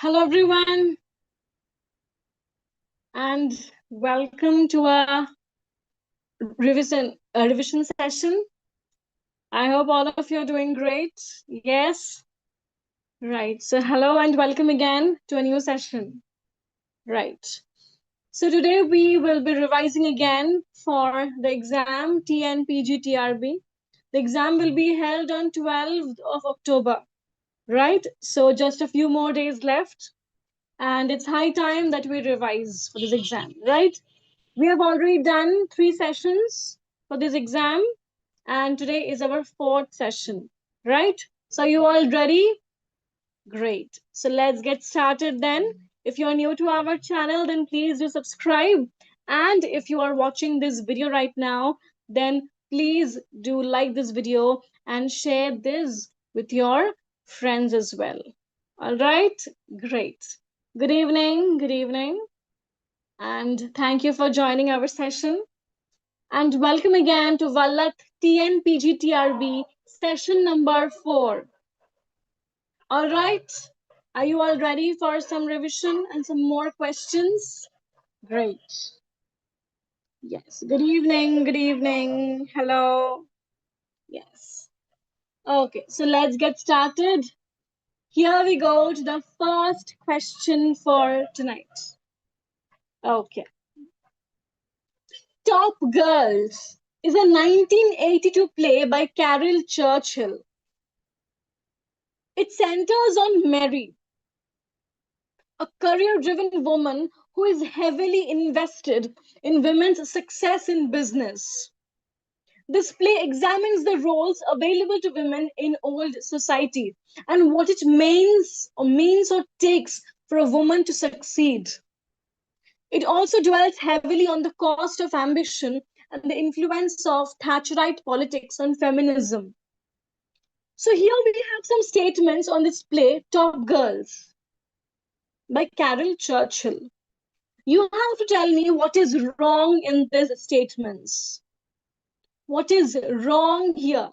Hello, everyone, and welcome to a revision session. I hope all of you are doing great. Yes, right. So, hello and welcome again to a new session. Right. So today we will be revising again for the exam PGTRB. The exam will be held on 12th of October. Right. So just a few more days left, and it's high time that we revise for this exam. Right. We have already done 3 sessions for this exam, and today is our 4th session, right? So you all ready? Great. So let's get started then. If you're new to our channel, then please do subscribe. And if you are watching this video right now, then please do like this video and share this with your friends as well. All right? Great. Good evening. Good evening. And thank you for joining our session. And welcome again to Vallath TNPGTRB session number 4. All right. Are you all ready for some revision and some more questions? Great. Yes. Good evening. Good evening. Hello. Yes. Okay. So let's get started. Here we go to the first question for tonight. Okay. Top Girls is a 1982 play by Carol Churchill. It centers on Mary, a career-driven woman who is heavily invested in women's success in business. This play examines the roles available to women in old society and what it means or takes for a woman to succeed. It also dwells heavily on the cost of ambition and the influence of Thatcherite politics on feminism. So here we have some statements on this play, Top Girls, by Carol Churchill. You have to tell me what is wrong in these statements. What is wrong here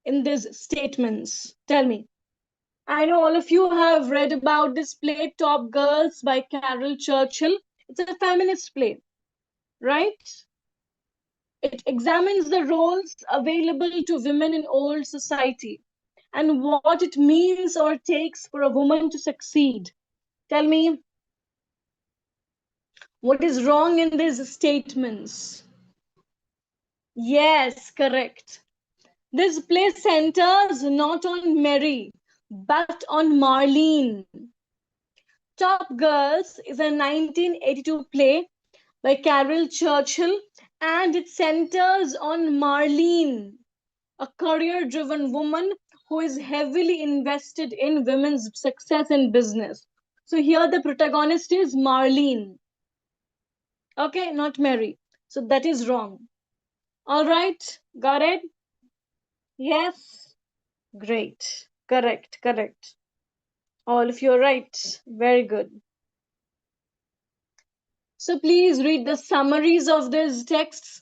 in these statements? Tell me. I know all of you have read about this play, Top Girls by Carol Churchill. It's a feminist play, right? It examines the roles available to women in old society and what it means or takes for a woman to succeed. Tell me, what is wrong in these statements? Yes, correct. This play centers not on Mary, but on Marlene. Top Girls is a 1982 play by Carol Churchill, and it centers on Marlene, a career-driven woman who is heavily invested in women's success in business. So here the protagonist is Marlene. Okay, not Mary. So that is wrong. All right, got it? Yes? Great. Correct, correct. All of you are right. Very good. So please read the summaries of these texts.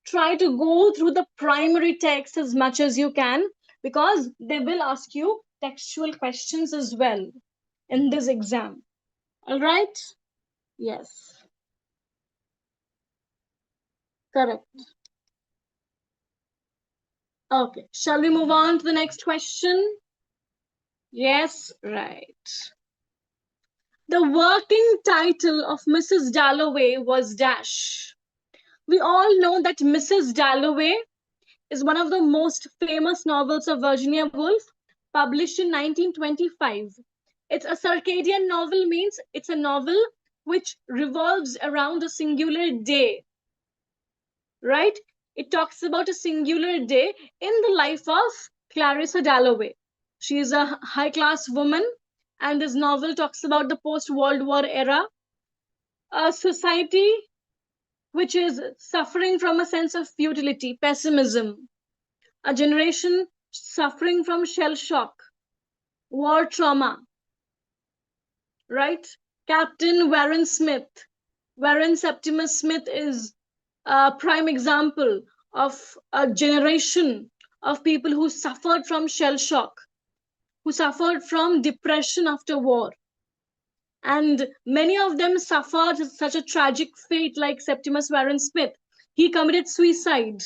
Try to go through the primary text as much as you can because they will ask you textual questions as well in this exam. All right? Yes. Correct. Okay. Shall we move on to the next question? Yes, right. The working title of Mrs. Dalloway was Dash. We all know that Mrs. Dalloway is one of the most famous novels of Virginia Woolf, published in 1925. It's a circadian novel, means it's a novel which revolves around a singular day, right? It talks about a singular day in the life of Clarissa Dalloway. She is a high-class woman, and this novel talks about the post-World War era, a society which is suffering from a sense of futility, pessimism, a generation suffering from shell shock, war trauma, right? Captain Warren Smith, Warren Septimus Smith is a prime example of a generation of people who suffered from shell shock, who suffered from depression after war. and many of them suffered such a tragic fate, like Septimus Warren Smith. He committed suicide,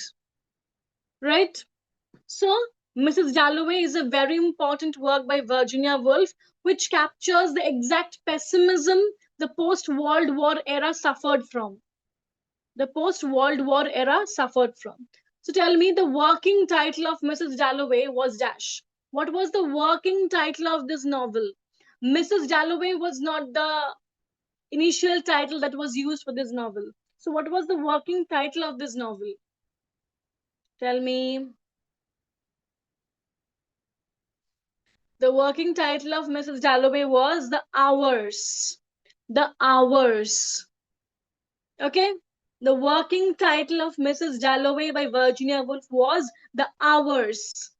right? So, Mrs. Dalloway is a very important work by Virginia Woolf, which captures the exact pessimism the post-World War era suffered from. The post-World War era suffered from. So tell me, the working title of Mrs. Dalloway was dash. What was the working title of this novel? Mrs. Dalloway was not the initial title that was used for this novel. So what was the working title of this novel? Tell me. The working title of Mrs. Dalloway was The Hours. The Hours. Okay? The working title of Mrs. Dalloway by Virginia Woolf was The Hours.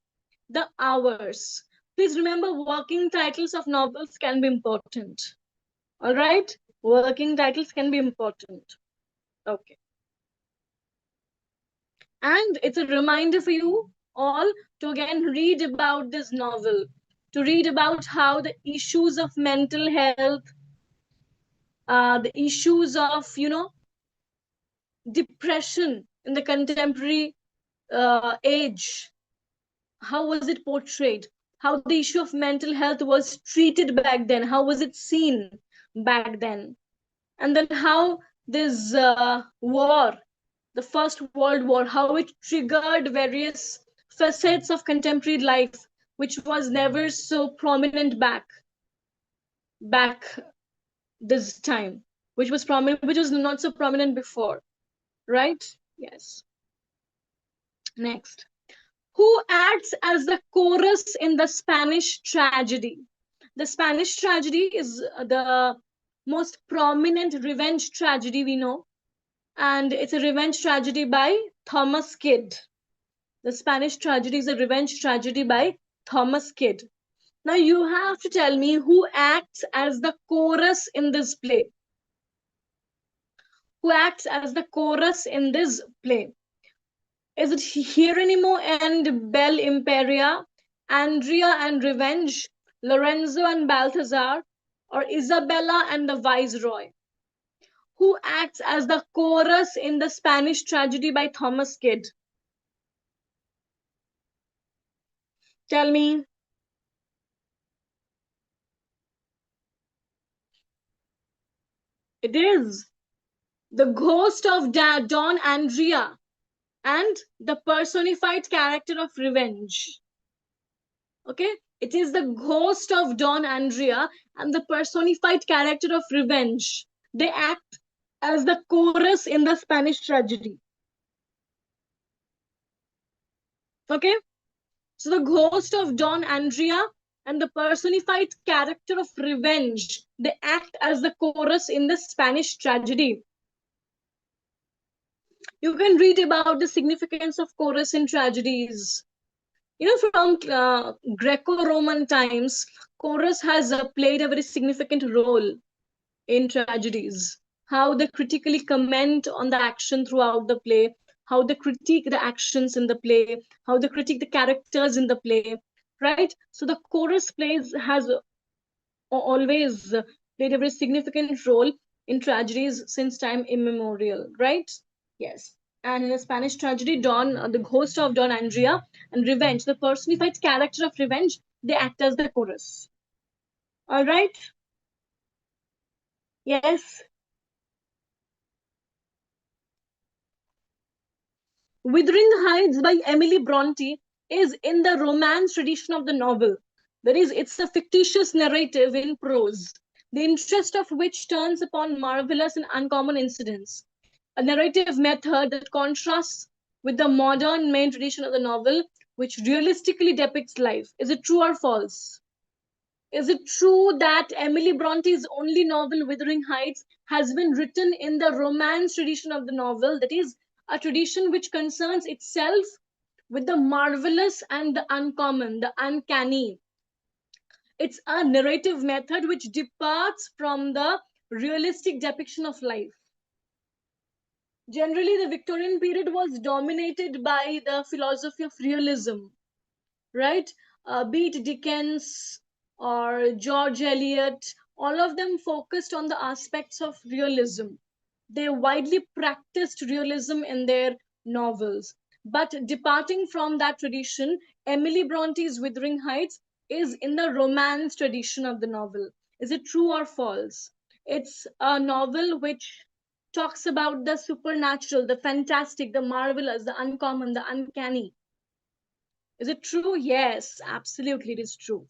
The Hours. Please remember, working titles of novels can be important. All right? Working titles can be important. Okay. And it's a reminder for you all to again read about this novel, to read about how the issues of mental health, the issues of, depression in the contemporary age, how was it portrayed? How the issue of mental health was treated back then? How was it seen back then? And then how this war, the First World War, how it triggered various facets of contemporary life, which was never so prominent back this time, which was prominent, which was not so prominent before, right? Yes. Next. Who acts as the chorus in the Spanish tragedy? The Spanish tragedy is the most prominent revenge tragedy we know, and it's a revenge tragedy by Thomas Kidd. The Spanish tragedy is a revenge tragedy by Thomas Kidd. Now you have to tell me who acts as the chorus in this play. Who acts as the chorus in this play? Is it Hieronymo and Bel Imperia, Andrea and Revenge, Lorenzo and Balthazar, or Isabella and the Viceroy? Who acts as the chorus in the Spanish tragedy by Thomas Kidd? Tell me. It is the ghost of Don Andrea and the personified character of Revenge. Okay? It is the ghost of Don Andrea and the personified character of Revenge. They act as the chorus in the Spanish tragedy. Okay? So the ghost of Don Andrea and the personified character of Revenge, they act as the chorus in the Spanish tragedy. You can read about the significance of chorus in tragedies. From Greco-Roman times, chorus has played a very significant role in tragedies. How they critically comment on the action throughout the play, how they critique the actions in the play, how they critique the characters in the play, right? So the chorus has always played a very significant role in tragedies since time immemorial, right? Yes. And in a Spanish tragedy, the ghost of Don Andrea and Revenge, the personified character of Revenge, they act as the chorus. All right? Yes. Wuthering Heights by Emily Bronte is in the romance tradition of the novel. That is, it's a fictitious narrative in prose, the interest of which turns upon marvelous and uncommon incidents. A narrative method that contrasts with the modern main tradition of the novel, which realistically depicts life. Is it true or false? Is it true that Emily Bronte's only novel, Wuthering Heights, has been written in the romance tradition of the novel? That is, a tradition which concerns itself with the marvelous and the uncommon, the uncanny. It's a narrative method which departs from the realistic depiction of life. Generally, the Victorian period was dominated by the philosophy of realism, right? Be it Dickens or George Eliot all of them focused on the aspects of realism. They widely practiced realism in their novels. But departing from that tradition, Emily Bronte's Wuthering Heights is in the romance tradition of the novel. Is it true or false? It's a novel which talks about the supernatural, the fantastic, the marvelous, the uncommon, the uncanny. Is it true? Yes, absolutely, it is true.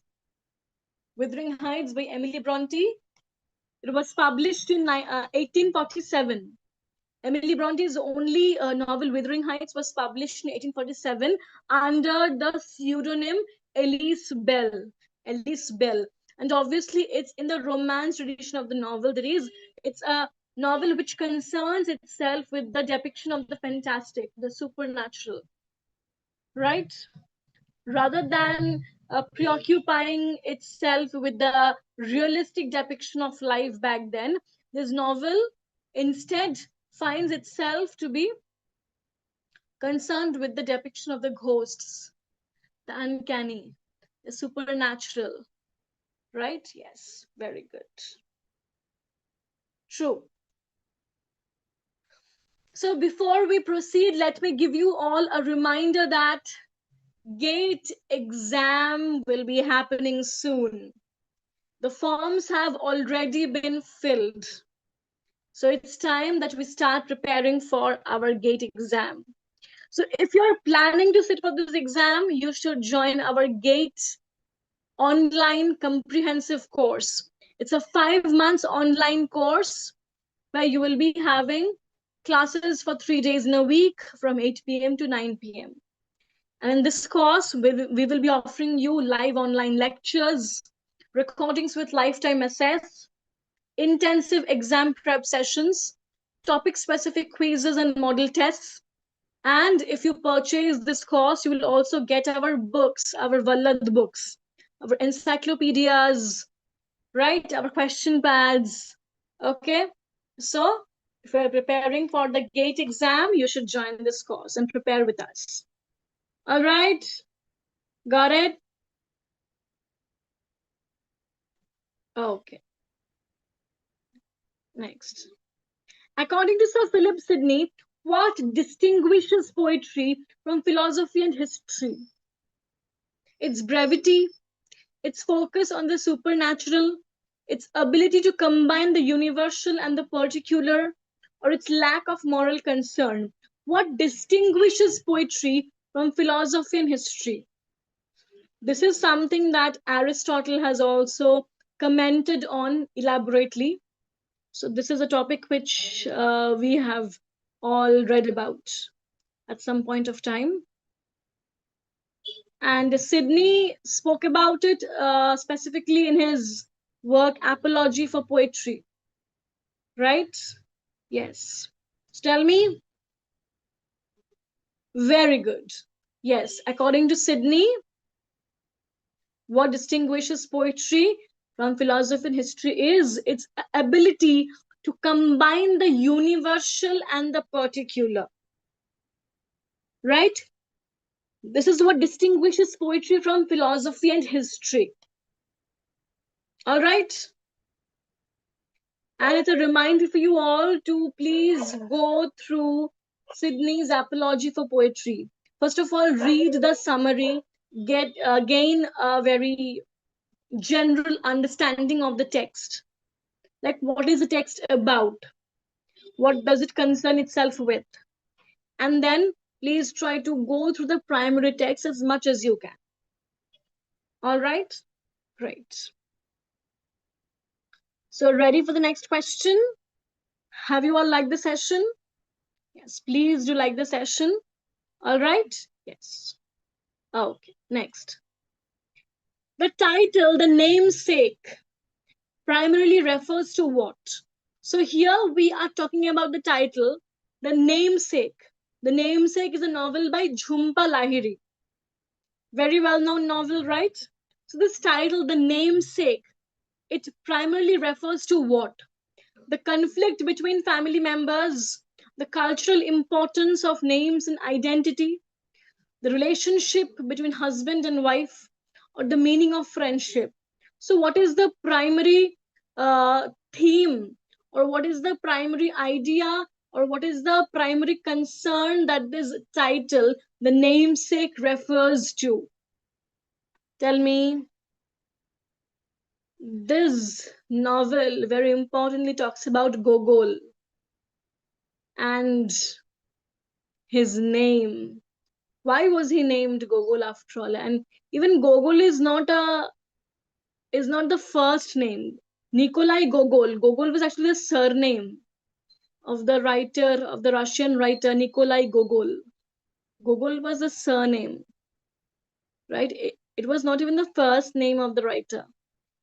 Wuthering Heights by Emily Bronte. It was published in 1847. Emily Bronte's only novel, Wuthering Heights, was published in 1847 under the pseudonym Elise Bell. Elise Bell. And obviously, it's in the romance tradition of the novel. It's a novel which concerns itself with the depiction of the fantastic, the supernatural, right? Rather than preoccupying itself with the realistic depiction of life back then, this novel instead finds itself to be concerned with the depiction of the ghosts, the uncanny, the supernatural, right? Yes, very good. True. So before we proceed, let me give you all a reminder that GATE exam will be happening soon. The forms have already been filled. So it's time that we start preparing for our GATE exam. So if you're planning to sit for this exam, you should join our GATE online comprehensive course. It's a 5 months online course where you will be having classes for 3 days in a week from 8 p.m. to 9 p.m. And in this course, we will be offering you live online lectures, recordings with lifetime assess, intensive exam prep sessions, topic-specific quizzes and model tests. And if you purchase this course, you will also get our books, our Vallath books, our encyclopedias, right? Our question pads. Okay. So if you're preparing for the GATE exam, you should join this course and prepare with us. All right. Got it? Okay. Next. According to Sir Philip Sidney, what distinguishes poetry from philosophy and history? Its brevity, its focus on the supernatural, its ability to combine the universal and the particular, or its lack of moral concern. What distinguishes poetry from philosophy and history? This is something that Aristotle has also commented on elaborately. So this is a topic which we have all read about at some point of time. And Sidney spoke about it specifically in his work Apology for Poetry, right? Yes. So tell me. Very good. Yes, according to Sidney, what distinguishes poetry from philosophy and history is its ability to combine the universal and the particular, right? This is what distinguishes poetry from philosophy and history. All right. And it's a reminder for you all to please go through Sidney's Apology for Poetry. First of all, read the summary, gain a very general understanding of the text. Like, what is the text about? What does it concern itself with? And then please try to go through the primary text as much as you can. All right? Great. So ready for the next question? Have you all liked the session? Yes, please do like the session. All right? Yes. Okay, next. The title, the namesake, primarily refers to what? So here we are talking about the title, the namesake. The namesake is a novel by Jhumpa Lahiri. Very well-known novel, right? So this title, the namesake, it primarily refers to what? The conflict between family members, the cultural importance of names and identity, the relationship between husband and wife, or the meaning of friendship. So what is the primary theme, or what is the primary idea, or what is the primary concern that this title, The Namesake, refers to? Tell me. This novel very importantly talks about Gogol and his name. Why was he named Gogol after all? And even Gogol is not the first name. Nikolai Gogol. Gogol was actually the surname of the writer, of the Russian writer Nikolai Gogol. Gogol was the surname, right? It was not even the first name of the writer,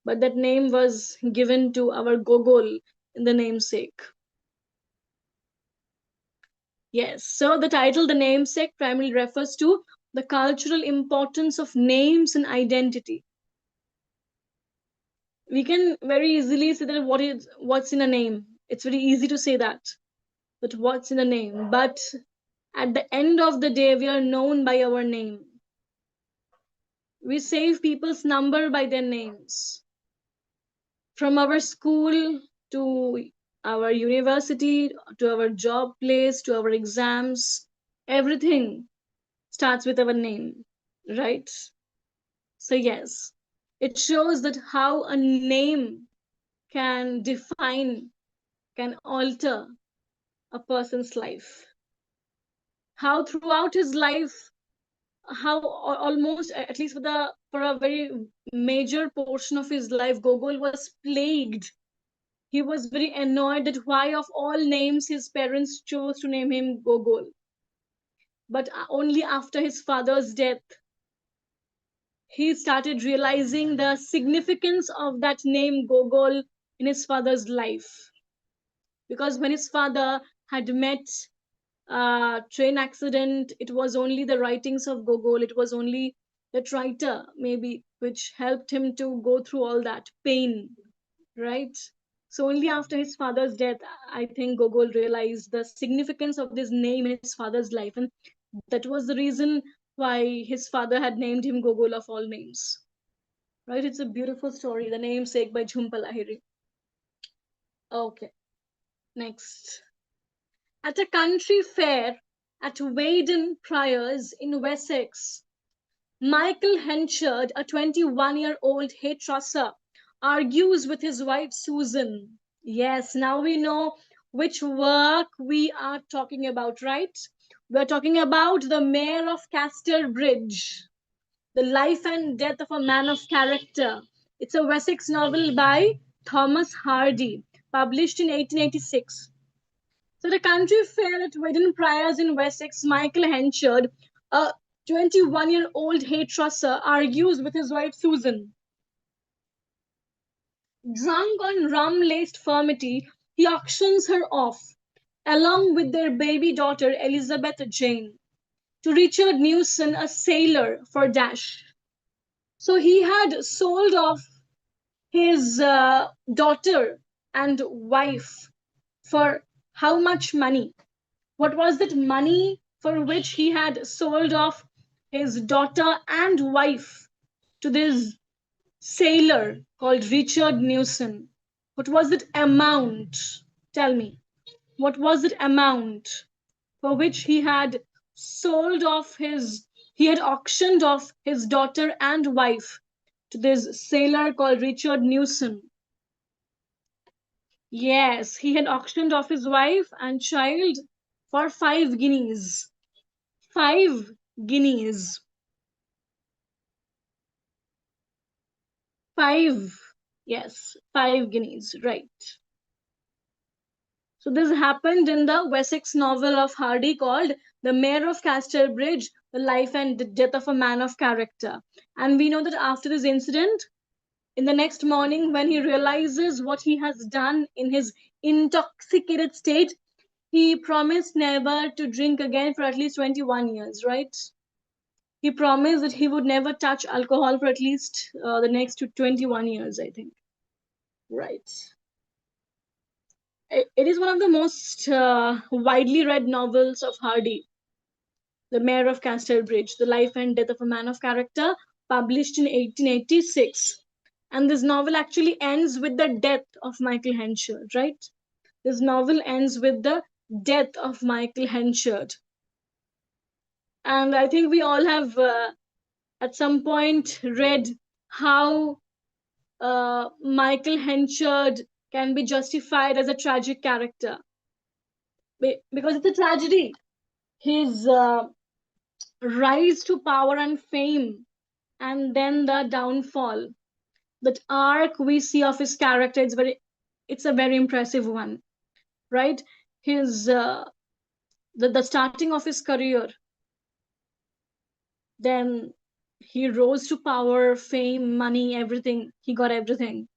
but that name was given to our Gogol in the namesake. Yes, so the title, The Namesake, primarily refers to the cultural importance of names and identity. We can very easily say that what's in a name. It's very easy to say that what's in a name. But at the end of the day, we are known by our name. We save people's number by their names. From our school to our university, to our job place, to our exams, everything starts with our name, right? So, yes, it shows that how a name can define, can alter a person's life. How throughout his life, how almost, at least for a very major portion of his life, Gogol was plagued. He was very annoyed that why of all names his parents chose to name him Gogol. But only after his father's death, he started realizing the significance of that name Gogol in his father's life. Because when his father had met a train accident, it was only the writings of Gogol, it was only that writer, maybe, which helped him to go through all that pain, right? So only after his father's death, I think Gogol realized the significance of this name in his father's life. And that was the reason why his father had named him Gogol of all names. Right? It's a beautiful story. The Namesake by Jhumpa Lahiri. Okay, next. At a country fair at Weydon Priors in Wessex, Michael Henchard, a 21-year-old hairdresser, argues with his wife Susan. Yes, now we know which work we are talking about, right? We're talking about The Mayor of Casterbridge, The Life and Death of a Man of Character. It's a Wessex novel by Thomas Hardy, published in 1886. So the country fair at Weydon Priors in Wessex, Michael Henchard, a 21-year-old hairdresser, argues with his wife Susan. Drunk on rum-laced furmity, he auctions her off, along with their baby daughter Elizabeth Jane, to Richard Newson, a sailor, for dash. So he had sold off his daughter and wife for how much money? What was that money for which he had sold off his daughter and wife to this sailor called Richard Newson? What was that amount? Tell me. What was that amount for which he had auctioned off his daughter and wife to this sailor called Richard Newson? Yes, he had auctioned off his wife and child for 5 guineas. 5 guineas. 5. Yes, 5 guineas, right. So this happened in the Wessex novel of Hardy called The Mayor of Casterbridge, The Life and Death of a Man of Character. And we know that after this incident, in the next morning, when he realizes what he has done in his intoxicated state, he promised never to drink again for at least 21 years, right? He promised that he would never touch alcohol for at least the next 21 years, I think. Right. It is one of the most widely read novels of Hardy, The Mayor of Casterbridge, The Life and Death of a Man of Character, published in 1886. And this novel actually ends with the death of Michael Henchard, right? This novel ends with the death of Michael Henchard. And I think we all have at some point read how Michael Henchard can be justified as a tragic character because it's a tragedy. His rise to power and fame, and then the downfall. That arc we see of his character, it's a very impressive one, right? His the starting of his career, then he rose to power, fame, money, everything. He got everything,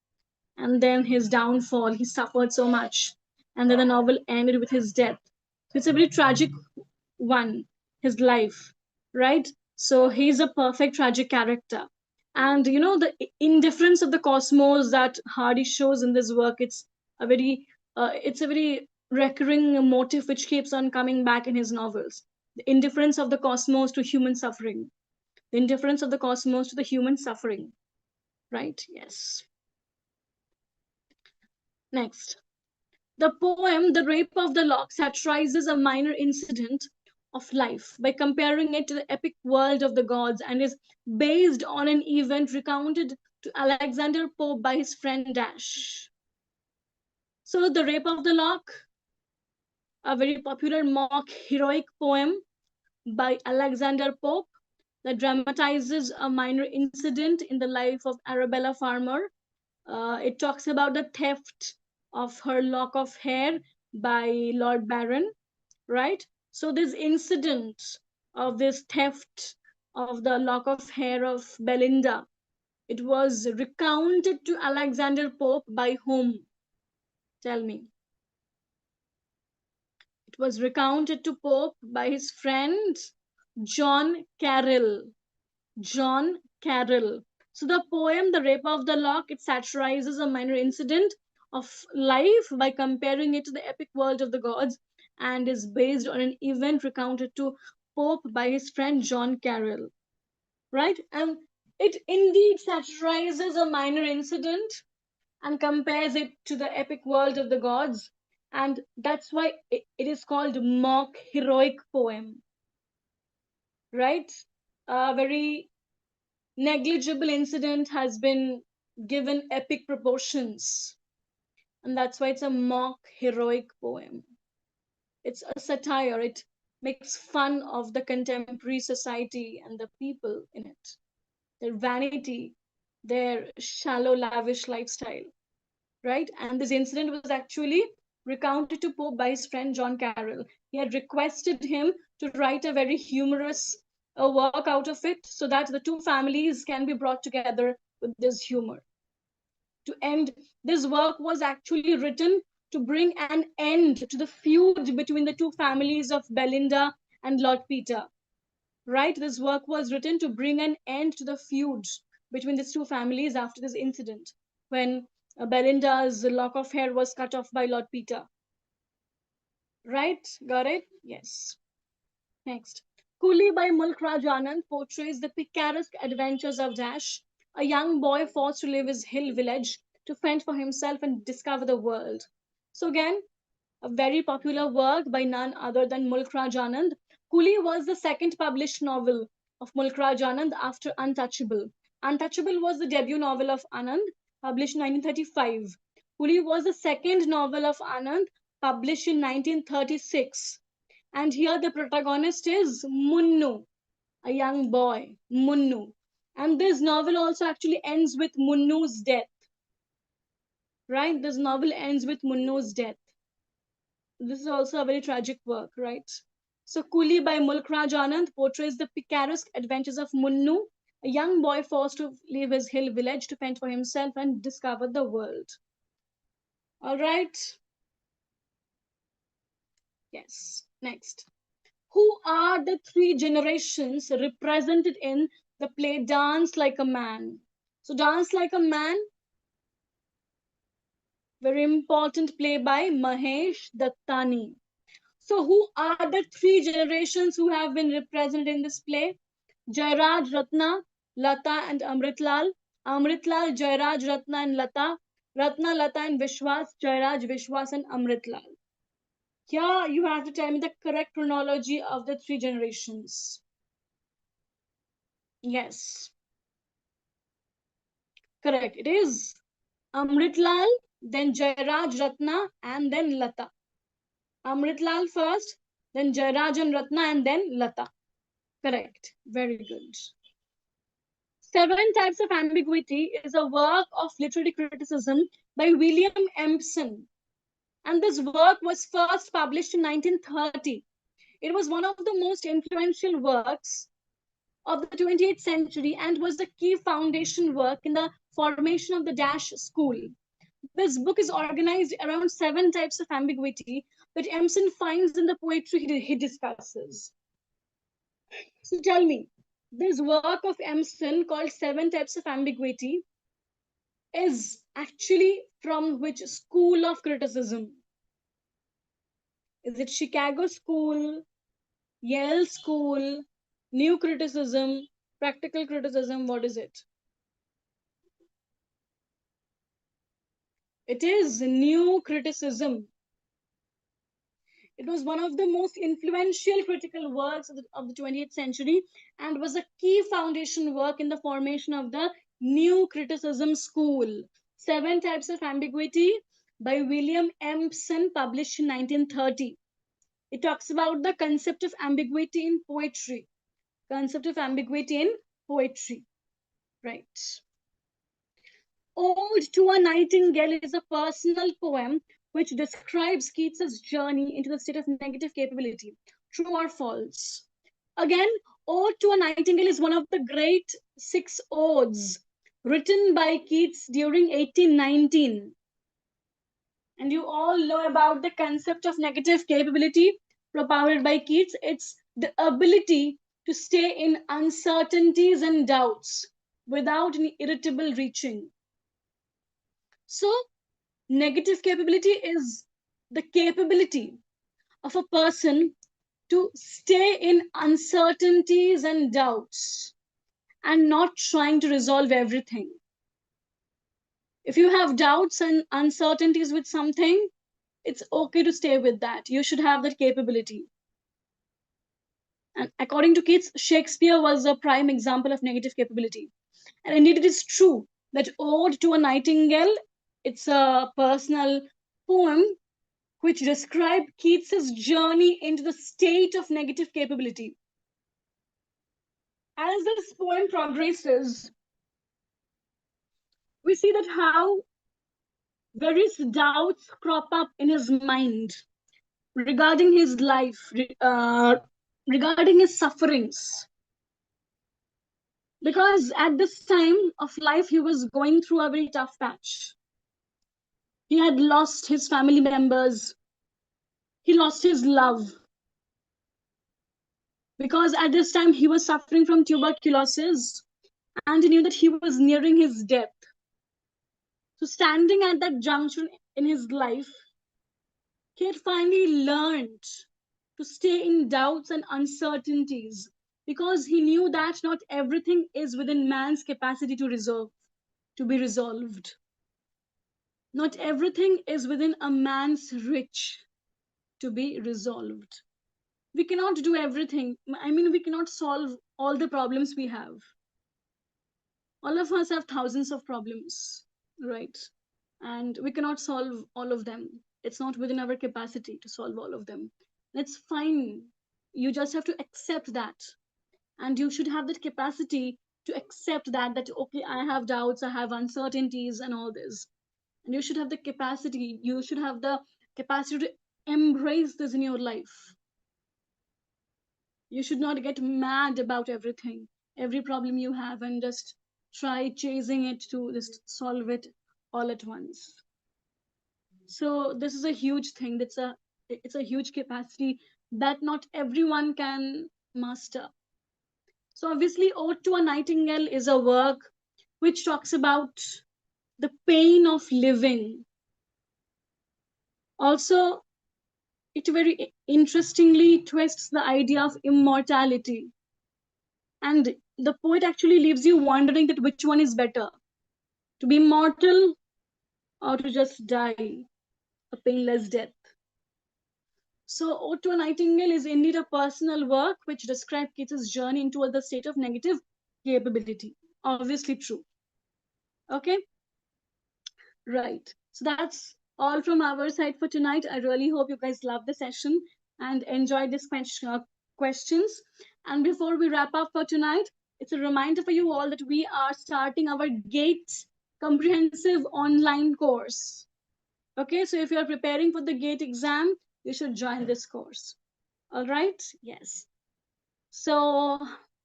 and then his downfall. He suffered so much, and then the novel ended with his death. So it's a very tragic one, his life, right? So he's a perfect tragic character. And you know, the indifference of the cosmos that Hardy shows in this work, it's a very recurring motif which keeps on coming back in his novels. The indifference of the cosmos to human suffering. The indifference of the cosmos to the human suffering. Right? Yes. Next. The poem The Rape of the Lock satirizes a minor incident of life by comparing it to the epic world of the gods and is based on an event recounted to Alexander Pope by his friend Dash. So, The Rape of the Lock, a very popular mock heroic poem by Alexander Pope that dramatizes a minor incident in the life of Arabella Farmer. It talks about the theft of her lock of hair by Lord Baron, right? So this incident of this theft of the lock of hair of Belinda, it was recounted to Alexander Pope by whom? Tell me. It was recounted to Pope by his friend John Carroll. John Carroll. So the poem The Rape of the Lock, it satirizes a minor incident of life by comparing it to the epic world of the gods and is based on an event recounted to Pope by his friend John Carroll. Right? And it indeed satirizes a minor incident and compares it to the epic world of the gods. And that's why it is called mock heroic poem. Right? A very negligible incident has been given epic proportions, and that's why it's a mock heroic poem. It's a satire. It makes fun of the contemporary society and the people in it, their vanity, their shallow lavish lifestyle, right? And this incident was actually recounted to Pope by his friend John Carroll. He had requested him to write a very humorous work out of it so that the two families can be brought together with this humor. To end, this work was actually written to bring an end to the feud between the two families of Belinda and Lord Peter. Right? This work was written to bring an end to the feud between these two families after this incident when Belinda's lock of hair was cut off by Lord Peter. Right? Got it? Yes. Next. Coolie by Mulk Raj Anand portrays the picaresque adventures of Dash, a young boy forced to leave his hill village to fend for himself and discover the world. So again, a very popular work by none other than Mulk Raj Anand. Coolie was the second published novel of Mulk Raj Anand after Untouchable. Untouchable was the debut novel of Anand, published in 1935. Coolie was the second novel of Anand, published in 1936. And here the protagonist is Munnu, a young boy, Munnu. And this novel also actually ends with Munnu's death. Right? This novel ends with Munnu's death. This is also a very tragic work, right? So Coolie by Mulk Raj Anand portrays the picaresque adventures of Munnu, a young boy forced to leave his hill village to fend for himself and discover the world. All right. Yes. Next. Who are the three generations represented in the play Dance Like a Man? So Dance Like a Man, very important play by Mahesh Dattani. So who are the three generations who have been represented in this play? Jairaj, Ratna, Lata and Amritlal. Amritlal, Jairaj, Ratna, and Lata. Ratna, Lata, and Vishwas, Jairaj, Vishwas, and Amritlal. Here you have to tell me the correct chronology of the three generations. Yes, correct. It is Amritlal, then Jairaj, Ratna, and then Lata. Amritlal first, then Jairaj and Ratna, and then Lata. Correct. Very good. Seven Types of Ambiguity is a work of literary criticism by William Empson. And this work was first published in 1930. It was one of the most influential works of the 28th century and was the key foundation work in the formation of the Dash School. This book is organized around seven types of ambiguity that Empson finds in the poetry he discusses. So tell me, this work of Empson called Seven Types of Ambiguity is actually from which school of criticism? Is it Chicago School, Yale School, New Criticism, Practical Criticism? What is it? It is New Criticism. It was one of the most influential critical works of the 20th century and was a key foundation work in the formation of the New Criticism School. Seven Types of Ambiguity by William Empson, published in 1930. It talks about the concept of ambiguity in poetry. Concept of ambiguity in poetry. Right. Ode to a Nightingale is a personal poem which describes Keats's journey into the state of negative capability. True or false? Again, Ode to a Nightingale is one of the great six odes written by Keats during 1819. And you all know about the concept of negative capability propounded by Keats. It's the ability to stay in uncertainties and doubts without an irritable reaching. So, negative capability is the capability of a person to stay in uncertainties and doubts and not trying to resolve everything. If you have doubts and uncertainties with something, it's okay to stay with that. You should have that capability. And according to Keats, Shakespeare was a prime example of negative capability. And indeed, it is true that Ode to a Nightingale, it's a personal poem which described Keats's journey into the state of negative capability. As this poem progresses, we see that how various doubts crop up in his mind regarding his life, regarding his sufferings. Because at this time of life, he was going through a very tough patch. He had lost his family members. He lost his love. Because at this time, he was suffering from tuberculosis and he knew that he was nearing his death. So, standing at that junction in his life, he had finally learned to stay in doubts and uncertainties because he knew that not everything is within man's capacity to be resolved. Not everything is within a man's reach to be resolved. We cannot do everything. I mean, we cannot solve all the problems we have. All of us have thousands of problems, right? And we cannot solve all of them. It's not within our capacity to solve all of them. It's fine. You just have to accept that. And you should have that capacity to accept that, okay, I have doubts, I have uncertainties and all this. And you should have the capacity, to embrace this in your life. You should not get mad about everything, every problem you have, and just try chasing it to just solve it all at once. So this is a huge thing. It's a huge capacity that not everyone can master. So obviously, Ode to a Nightingale is a work which talks about the pain of living. Also, it very interestingly twists the idea of immortality. And the poet actually leaves you wondering that which one is better, To be immortal or to just die a painless death. So, Ode to a Nightingale is indeed a personal work which describes Keats's journey into the state of negative capability. Obviously true. Okay? Right. So that's all from our side for tonight. I really hope you guys loved the session and enjoyed these questions. And before we wrap up for tonight, it's a reminder for you all that we are starting our GATE comprehensive online course. Okay, so if you're preparing for the GATE exam, you should join this course. All right? Yes. So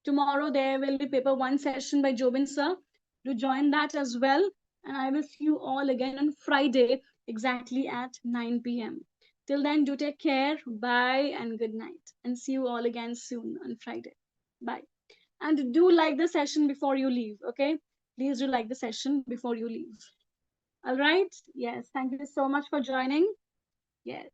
tomorrow there will be paper 1 session by Jobin sir. Do join that as well. And I will see you all again on Friday exactly at 9 p.m. Till then, do take care. Bye and good night. And see you all again soon on Friday. Bye. And do like the session before you leave, okay? Please do like the session before you leave. All right? Yes. Thank you so much for joining. Yes.